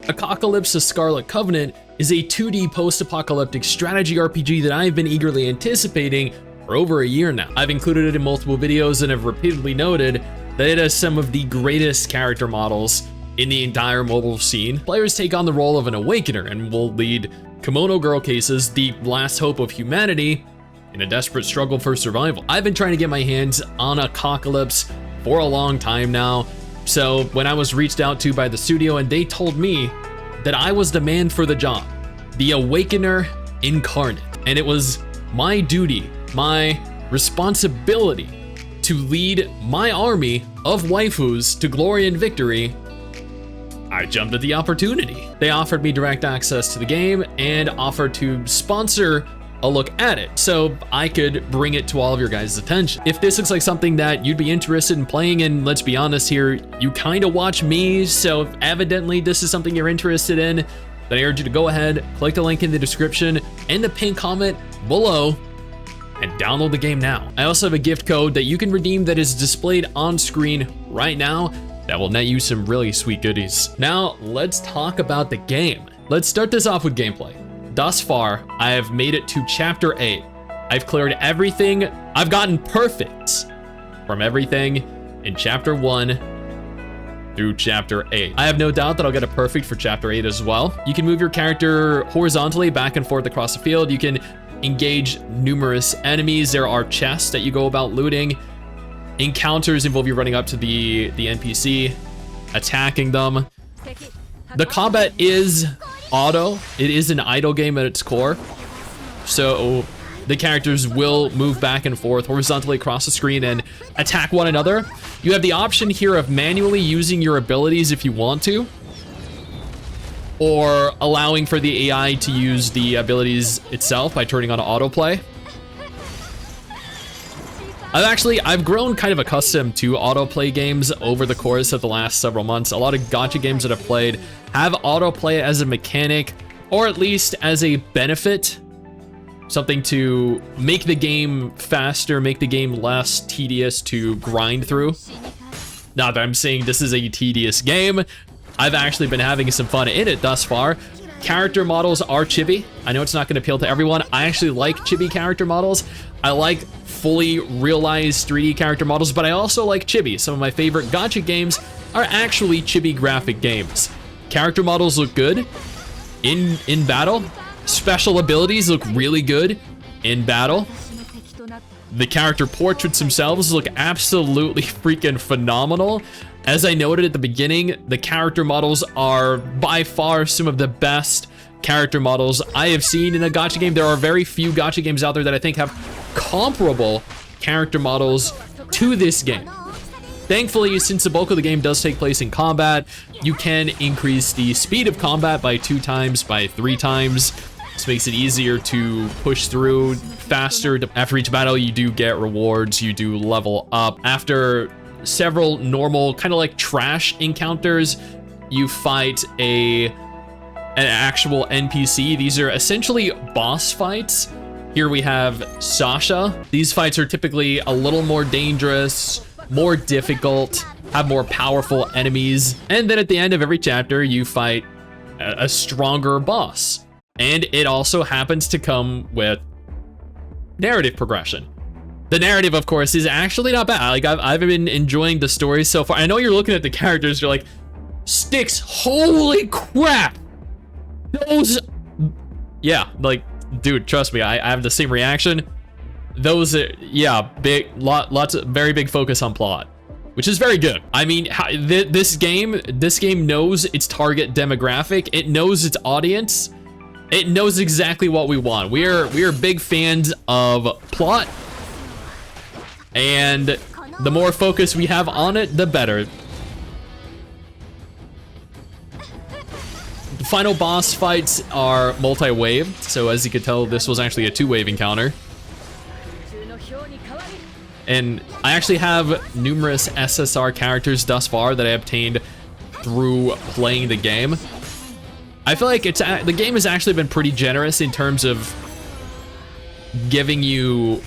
Echocalypse Scarlet Covenant is a 2D post-apocalyptic strategy RPG that I've been eagerly anticipating for over a year now. I've included it in multiple videos and have repeatedly noted that it has some of the greatest character models in the entire mobile scene. Players take on the role of an awakener and will lead Kimono Girl Cases, the last hope of humanity, in a desperate struggle for survival. I've been trying to get my hands on Echocalypse for a long time now, so when I was reached out to by the studio and they told me that I was the man for the job, the Awakener incarnate, and it was my duty, my responsibility to lead my army of waifus to glory and victory, I jumped at the opportunity. They offered me direct access to the game and offered to sponsor a look at it so I could bring it to all of your guys' attention. If this looks like something that you'd be interested in playing, and let's be honest here, you kind of watch me, so evidently this is something you're interested in, then I urge you to go ahead, click the link in the description and the pinned comment below and download the game now. I also have a gift code that you can redeem that is displayed on screen right now that will net you some really sweet goodies. Now let's talk about the game. Let's start this off with gameplay. Thus far, I have made it to Chapter 8. I've cleared everything. I've gotten perfects from everything in Chapter 1 through Chapter 8. I have no doubt that I'll get a perfect for Chapter 8 as well. You can move your character horizontally back and forth across the field. You can engage numerous enemies. There are chests that you go about looting. Encounters involve you running up to the NPC, attacking them. The combat is auto. It is an idle game at its core, so the characters will move back and forth horizontally across the screen and attack one another. You have the option here of manually using your abilities if you want to, or allowing for the AI to use the abilities itself by turning on autoplay. I've grown kind of accustomed to autoplay games over the course of the last several months. A lot of gacha games that I've played have autoplay as a mechanic, or at least as a benefit, something to make the game faster, make the game less tedious to grind through. Not that I'm saying this is a tedious game. I've actually been having some fun in it thus far. Character models are chibi. I know it's not going to appeal to everyone. I actually like chibi character models. I like fully realized 3D character models, but I also like chibi. Some of my favorite gacha games are actually chibi graphic games. Character models look good in battle. Special abilities look really good in battle. The character portraits themselves look absolutely freaking phenomenal. As I noted at the beginning, the character models are by far some of the best character models I have seen in a gacha game. There are very few gacha games out there that I think have comparable character models to this game. Thankfully, since the bulk of the game does take place in combat, you can increase the speed of combat by 2 times, by 3 times. This makes it easier to push through faster. After each battle, you do get rewards, you do level up. After several normal, kind of like trash encounters, you fight an actual NPC. These are essentially boss fights. Here we have Sasha. These fights are typically a little more dangerous, more difficult, have more powerful enemies. And then at the end of every chapter, you fight a stronger boss. And it also happens to come with narrative progression. The narrative, of course, is actually not bad. Like, I've been enjoying the story so far. I know you're looking at the characters, you're like, Stix, holy crap! Those, yeah, like, dude, trust me, I have the same reaction. Those are, yeah, lots of very big focus on plot, which is very good. I mean, this game knows its target demographic. It knows its audience. It knows exactly what we want. We are big fans of plot, and the more focus we have on it, the better. The final boss fights are multi-waved, so as you can tell, this was actually a 2-wave encounter. And I actually have numerous SSR characters thus far that I obtained through playing the game. I feel like the game has actually been pretty generous in terms of giving you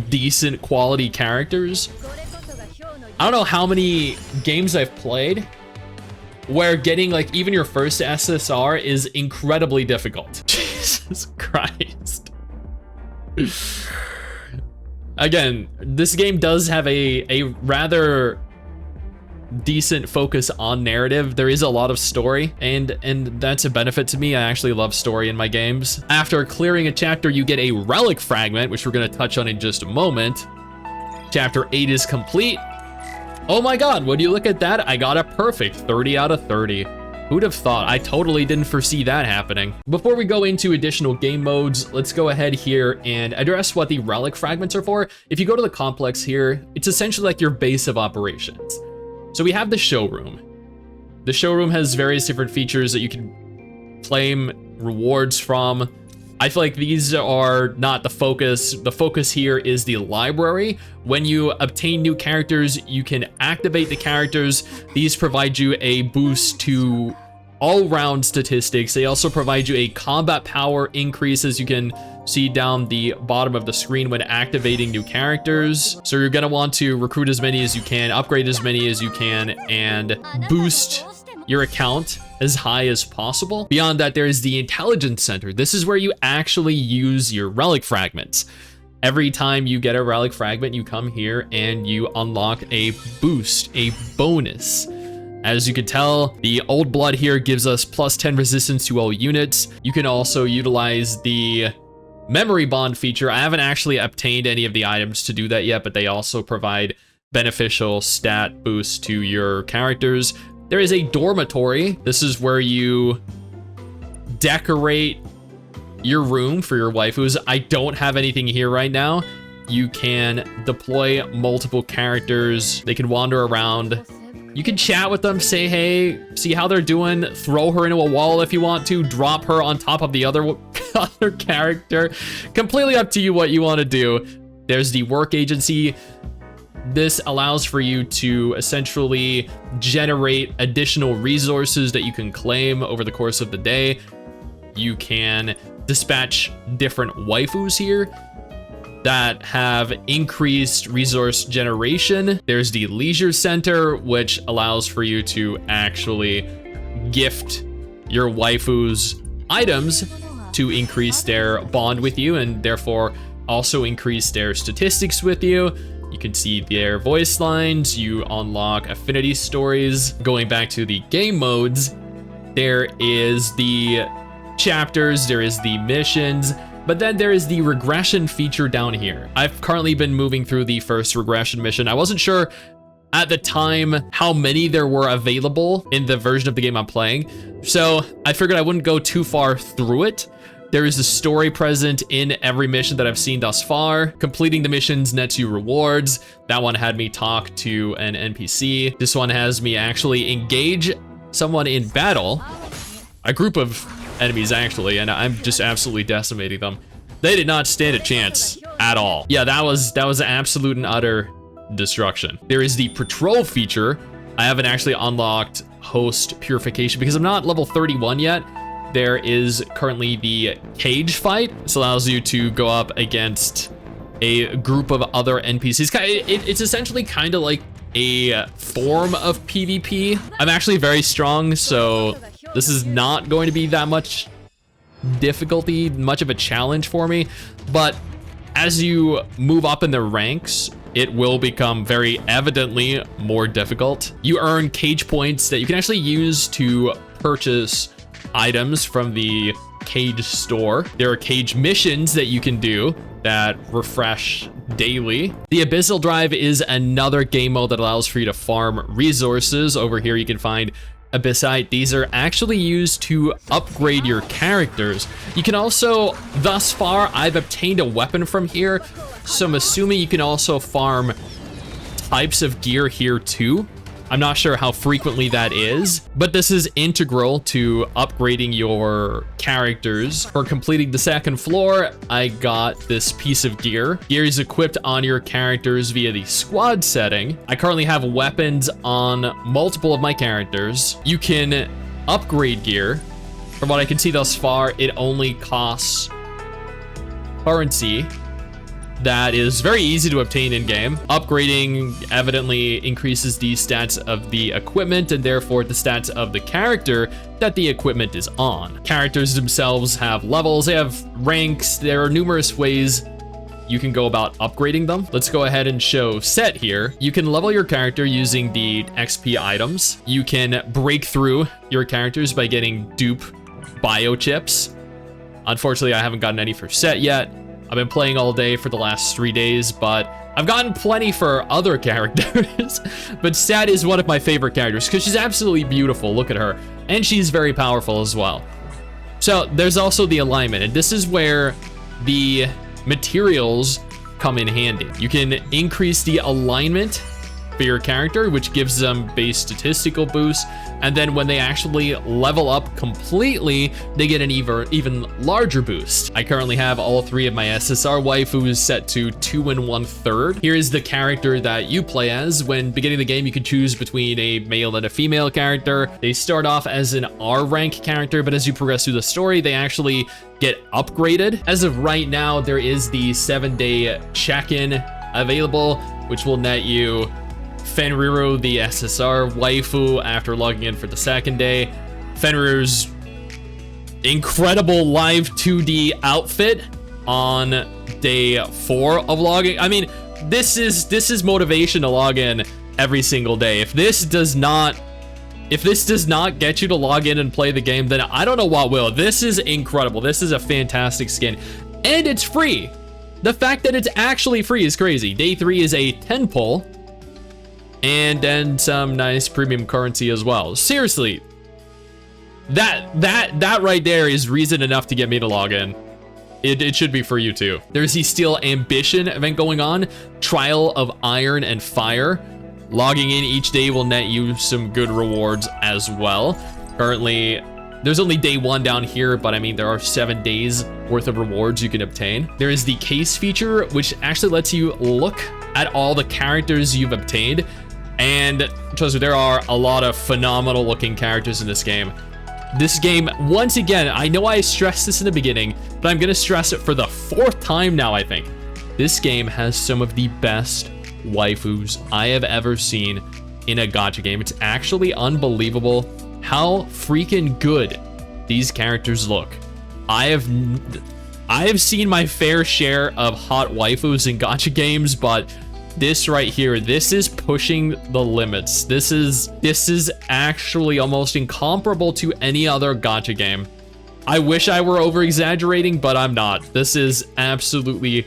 decent quality characters. I don't know how many games I've played, where getting like even your first SSR is incredibly difficult. Jesus Christ. Again, this game does have a rather decent focus on narrative. There is a lot of story, and that's a benefit to me. I actually love story in my games. After clearing a chapter, you get a relic fragment, which we're going to touch on in just a moment. Chapter 8 is complete. Oh my god, would you look at that? I got a perfect 30 out of 30. Who'd have thought? I totally didn't foresee that happening. Before we go into additional game modes, let's go ahead here and address what the relic fragments are for. If you go to the complex here, it's essentially like your base of operations. So we have the showroom. The showroom has various different features that you can claim rewards from. I feel like these are not the focus. The focus here is the library. When you obtain new characters, you can activate the characters. These provide you a boost to all-round statistics. They also provide you a combat power increase, as you can see down the bottom of the screen when activating new characters. So you're gonna want to recruit as many as you can, upgrade as many as you can, and boost your account as high as possible. Beyond that, there is the intelligence center. This is where you actually use your relic fragments. Every time you get a relic fragment, you come here and you unlock a boost, a bonus. As you can tell, the old blood here gives us plus 10 resistance to all units. You can also utilize the memory bond feature. I haven't actually obtained any of the items to do that yet, but they also provide beneficial stat boosts to your characters. There is a dormitory. This is where you decorate your room for your waifus. I don't have anything here right now. You can deploy multiple characters. They can wander around. You can chat with them, say hey, see how they're doing, throw her into a wall if you want to, drop her on top of the other character. Completely up to you what you want to do. There's the work agency. This allows for you to essentially generate additional resources that you can claim over the course of the day. You can dispatch different waifus here that have increased resource generation. There's the leisure center, which allows for you to actually gift your waifus items to increase their bond with you and therefore also increase their statistics with you. You can see their voice lines, you unlock affinity stories. Going back to the game modes, there is the chapters, there is the missions, but then there is the regression feature down here. I've currently been moving through the first regression mission. I wasn't sure at the time how many there were available in the version of the game I'm playing, so I figured I wouldn't go too far through it. There is a story present in every mission that I've seen thus far. Completing the missions nets you rewards. That one had me talk to an NPC. This one has me actually engage someone in battle. A group of enemies actually, and I'm just absolutely decimating them. They did not stand a chance at all. Yeah, that was absolute and utter destruction. There is the patrol feature. I haven't actually unlocked host purification because I'm not level 31 yet. There is currently the cage fight. This allows you to go up against a group of other NPCs. It's essentially kind of like a form of PvP. I'm actually very strong, so this is not going to be that much difficulty, much of a challenge for me. But as you move up in the ranks, it will become very evidently more difficult. You earn cage points that you can actually use to purchase items from the cage store. There are cage missions that you can do that refresh daily. The Abyssal Drive is another game mode that allows for you to farm resources. Over here you can find Abyssite. These are actually used to upgrade your characters. You can also, thus far, I've obtained a weapon from here, so I'm assuming you can also farm types of gear here too. I'm not sure how frequently that is, but this is integral to upgrading your characters. For completing the second floor, I got this piece of gear. Gear is equipped on your characters via the squad setting. I currently have weapons on multiple of my characters. You can upgrade gear. From what I can see thus far, it only costs currency. that is very easy to obtain in game. Upgrading evidently increases the stats of the equipment and therefore the stats of the character that the equipment is on. Characters themselves have levels, they have ranks, there are numerous ways you can go about upgrading them. Let's go ahead and show set here. You can level your character using the XP items. You can break through your characters by getting dupe biochips. Unfortunately, I haven't gotten any for set yet. I've been playing all day for the last 3 days, but I've gotten plenty for other characters. But Sat is one of my favorite characters because she's absolutely beautiful. Look at her. And she's very powerful as well. So there's also the alignment, and this is where the materials come in handy. You can increase the alignment for your character, which gives them base statistical boost, and then when they actually level up completely, they get an even larger boost. I currently have all 3 of my SSR waifus set to 2 1/3. Here is the character that you play as. When beginning the game, you can choose between a male and a female character. They start off as an R rank character, but as you progress through the story, they actually get upgraded. As of right now, there is the 7-day check-in available, which will net you Fenriru, the SSR waifu, after logging in for the 2nd day. Fenriru's incredible live 2D outfit on day 4 of logging. I mean, this is motivation to log in every single day. If this does not get you to log in and play the game, then I don't know what will. This is incredible. This is a fantastic skin, and it's free. The fact that it's actually free is crazy. Day 3 is a 10 pull, and then some nice premium currency as well. Seriously, that right there is reason enough to get me to log in. It should be for you too. There's the Steel Ambition event going on, Trial of Iron and Fire. Logging in each day will net you some good rewards as well. Currently, there's only day 1 down here, but I mean, there are 7 days worth of rewards you can obtain. There is the case feature, which actually lets you look at all the characters you've obtained. And trust me, there are a lot of phenomenal looking characters in this game. This game, once again, I know I stressed this in the beginning, but I'm gonna stress it for the 4th time now, I think. This game has some of the best waifus I have ever seen in a gacha game. It's actually unbelievable how freaking good these characters look. I have seen my fair share of hot waifus in gacha games, but this right here, this is pushing the limits. This is actually almost incomparable to any other gacha game. I wish I were over exaggerating, but I'm not. This is absolutely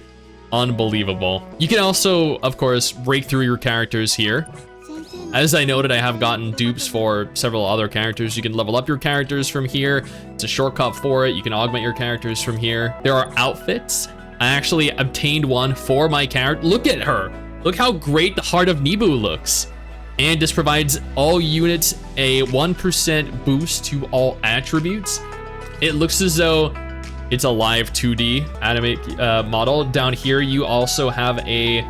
unbelievable. You can also, of course, break through your characters here. As I noted, I have gotten dupes for several other characters. You can level up your characters from here. It's a shortcut for it. You can augment your characters from here. There are outfits. I actually obtained one for my character. Look at her. Look how great the Heart of Nibu looks. And this provides all units a 1% boost to all attributes. It looks as though it's a live 2D anime model. Down here, you also have a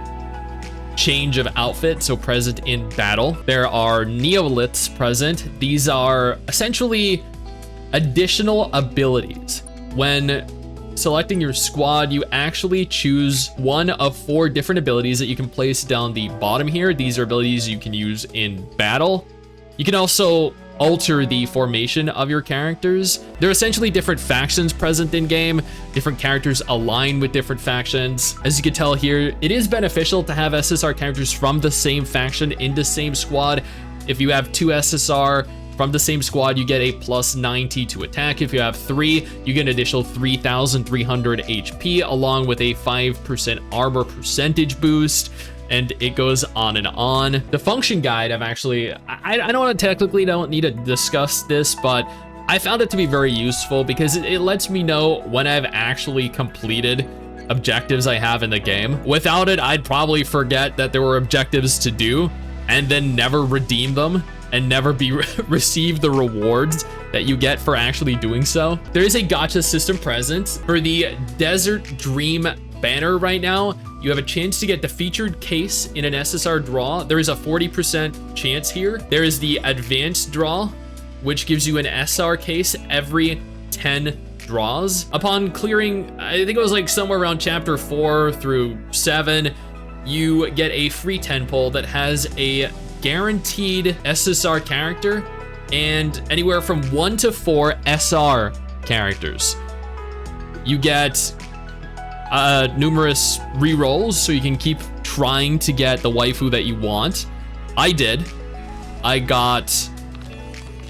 change of outfit, so present in battle. There are neoliths present. These are essentially additional abilities. When selecting your squad, you actually choose one of 4 different abilities that you can place down the bottom here. These are abilities you can use in battle. You can also alter the formation of your characters. There are essentially different factions present in game. Different characters align with different factions. As you can tell here, it is beneficial to have SSR characters from the same faction in the same squad. If you have 2 SSR from the same squad, you get a plus 90 to attack. If you have 3, you get an additional 3,300 HP along with a 5% armor percentage boost. And it goes on and on. The function guide, I technically don't need to discuss this, but I found it to be very useful because it lets me know when I've actually completed objectives I have in the game. Without it, I'd probably forget that there were objectives to do and then never redeem them and never receive the rewards that you get for actually doing so. There is a gacha system present for the Desert Dream banner right now. You have a chance to get the featured case in an SSR draw. There is a 40% chance here. There is the advanced draw, which gives you an SR case every 10 draws. Upon clearing, I think it was like somewhere around chapter 4 through 7, you get a free 10 pull that has a guaranteed SSR character and anywhere from 1 to 4 SR characters. You get numerous rerolls, so you can keep trying to get the waifu that you want. I did. I got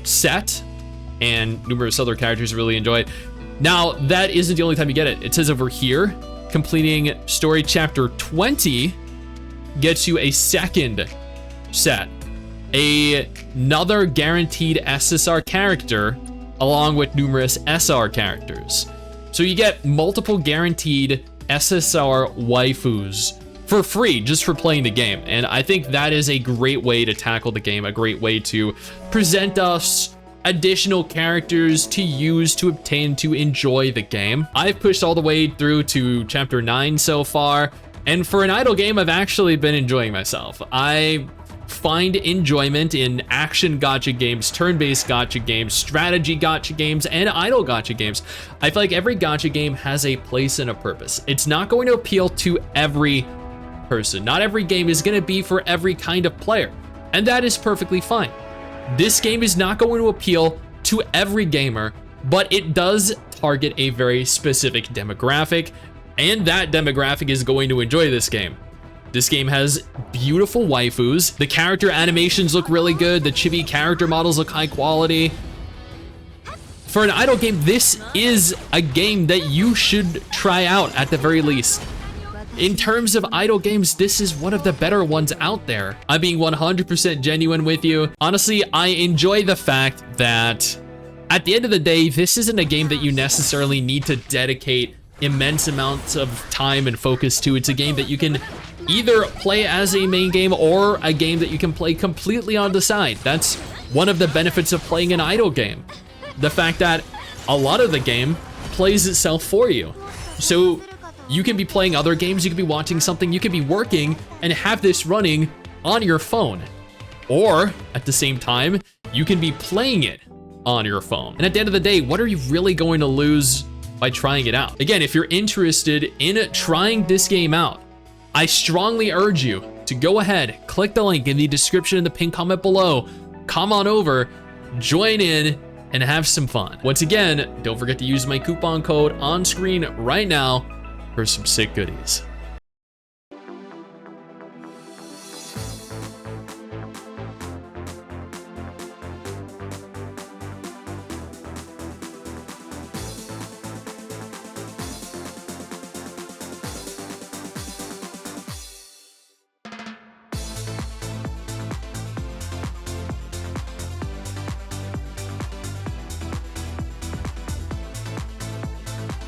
Set and numerous other characters really enjoyed. Now, that isn't the only time you get it. It says over here, completing story chapter 20 gets you a second set, another guaranteed SSR character, along with numerous SR characters. So you get multiple guaranteed SSR waifus for free just for playing the game. And I think that is a great way to tackle the game, a great way to present us additional characters to use to obtain to enjoy the game. I've pushed all the way through to chapter 9 so far, and for an idle game, I've actually been enjoying myself. I find enjoyment in action gacha games, turn-based gacha games, strategy gacha games, and idle gacha games. I feel like every gacha game has a place and a purpose. It's not going to appeal to every person. Not every game is going to be for every kind of player, and that is perfectly fine. This game is not going to appeal to every gamer, but it does target a very specific demographic, and that demographic is going to enjoy this game. This game has beautiful waifus. The character animations look really good. The chibi character models look high quality. For an idle game, this is a game that you should try out at the very least. In terms of idle games, this is one of the better ones out there. I'm being 100% genuine with you. Honestly, I enjoy the fact that at the end of the day, this isn't a game that you necessarily need to dedicate immense amounts of time and focus to. It's a game that you can either play as a main game or a game that you can play completely on the side. That's one of the benefits of playing an idle game. The fact that a lot of the game plays itself for you. So you can be playing other games, you could be watching something, you could be working and have this running on your phone. Or at the same time, you can be playing it on your phone. And at the end of the day, what are you really going to lose by trying it out? Again, if you're interested in trying this game out, I strongly urge you to go ahead, click the link in the description in the pinned comment below, come on over, join in, and have some fun. Once again, don't forget to use my coupon code on screen right now for some sick goodies.